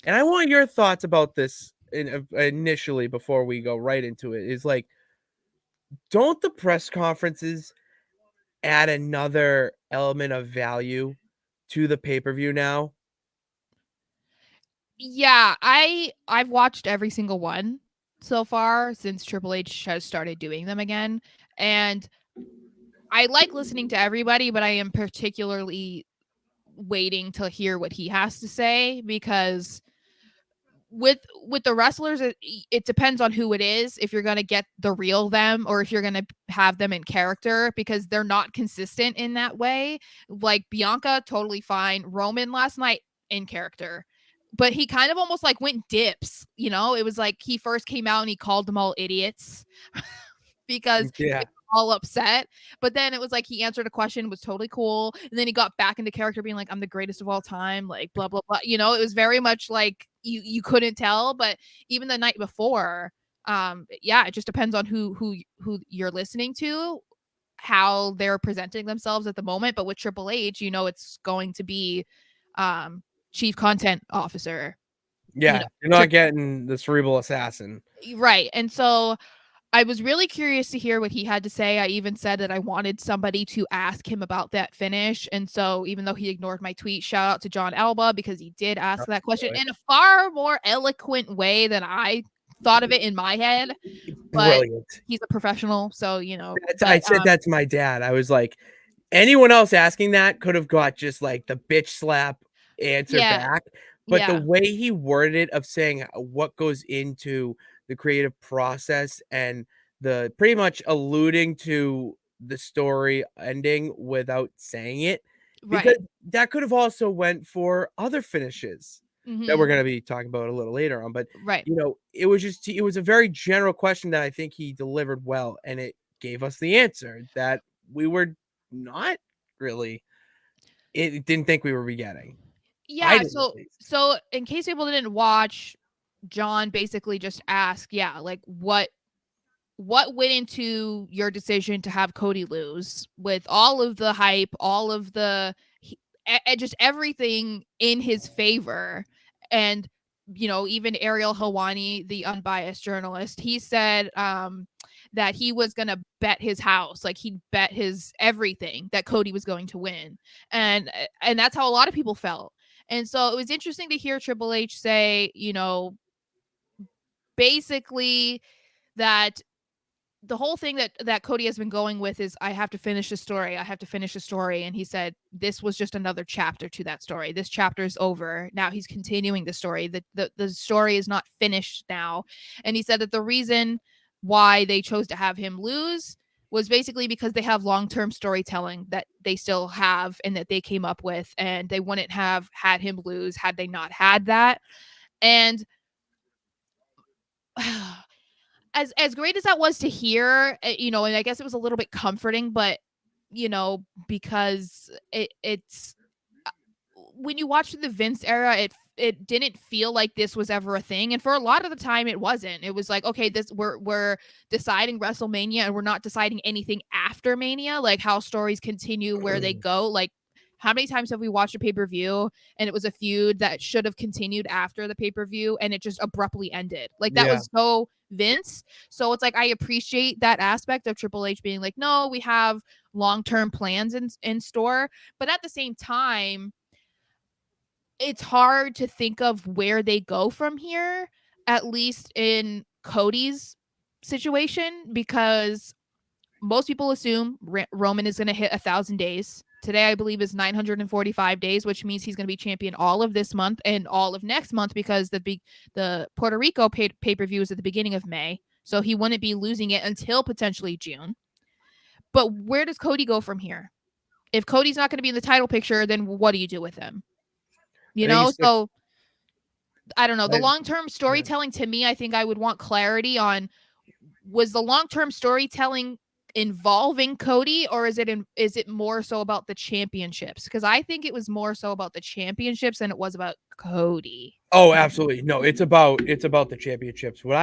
And I want your thoughts about this initially before we go right into it. Is like, don't the press conferences add another element of value to the pay-per-view now? Yeah, I've watched every single one so far since Triple H has started doing them again, and I like listening to everybody, but I am particularly waiting to hear what he has to say because with the wrestlers it depends on who it is, if you're going to get the real them or if you're going to have them in character, because they're not consistent in that way. Like Bianca, totally fine. Roman last night, in character, but he kind of almost like went dips, it was like he first came out and he called them all idiots because they Yeah. were all upset. But then it was like he answered a question, was totally cool. And then he got back into character being like, I'm the greatest of all time, like blah, blah, blah. It was very much like you couldn't tell. But even the night before, yeah, it just depends on who you're listening to, how they're presenting themselves at the moment. But with Triple H, it's going to be chief content officer. Yeah, you're not getting the cerebral assassin. Right. And so I was really curious to hear what he had to say. I even said that I wanted somebody to ask him about that finish. And so even though he ignored my tweet, shout out to John Alba because he did ask that question in a far more eloquent way than I thought of it in my head. But Brilliant. he's a professional, so I said that to my dad. I was like, anyone else asking that could have got just like the bitch slap answer yeah, back, but the yeah, way he worded it of saying what goes into the creative process and the pretty much alluding to the story ending without saying it, because right. that could have also went for other finishes that we're Hmm. going to be talking about a little later on. But Right. it was a very general question that I think he delivered well, and it gave us the answer that we were not really it didn't think we were getting. I Yeah, didn't at so least. so in case people didn't watch, John basically just asked, yeah, like what went into your decision to have Cody lose with all of the hype, all of the just everything in his favor. And even Ariel Helwani, the unbiased journalist, he said that he was going to bet his house, like he'd bet his everything that Cody was going to win. And that's how a lot of people felt. And so it was interesting to hear Triple H say, basically that the whole thing that Cody has been going with is I have to finish the story. I have to finish the story. And he said this was just another chapter to that story. This chapter is over. Now he's continuing the story. The story is not finished now. And he said that the reason why they chose to have him lose was basically because they have long-term storytelling that they still have and that they came up with, and they wouldn't have had him lose had they not had that. And as great as that was to hear, and I guess it was a little bit comforting, but because it's when you watch the Vince era, it didn't feel like this was ever a thing, and for a lot of the time, it wasn't. It was like, okay, this we're deciding WrestleMania, and we're not deciding anything after Mania, like how stories continue where they go. Like, how many times have we watched a pay-per-view and it was a feud that should have continued after the pay-per-view and it just abruptly ended? Like that Yeah. was so Vince. So it's like I appreciate that aspect of Triple H being like, no, we have long-term plans in store, but at the same time, it's hard to think of where they go from here, at least in Cody's situation, because most people assume Roman is going to hit 1,000 days. Today, I believe, is 945 days, which means he's going to be champion all of this month and all of next month because the Puerto Rico pay-per-view is at the beginning of May. So he wouldn't be losing it until potentially June. But where does Cody go from here? If Cody's not going to be in the title picture, then what do you do with him? I think he's So I don't know. The I, long-term yeah. storytelling, to me, I think I would want clarity on, was the long-term storytelling involving Cody, or is it more so about the championships? Because I think it was more so about the championships than it was about Cody. Oh, absolutely. No, it's about the championships. What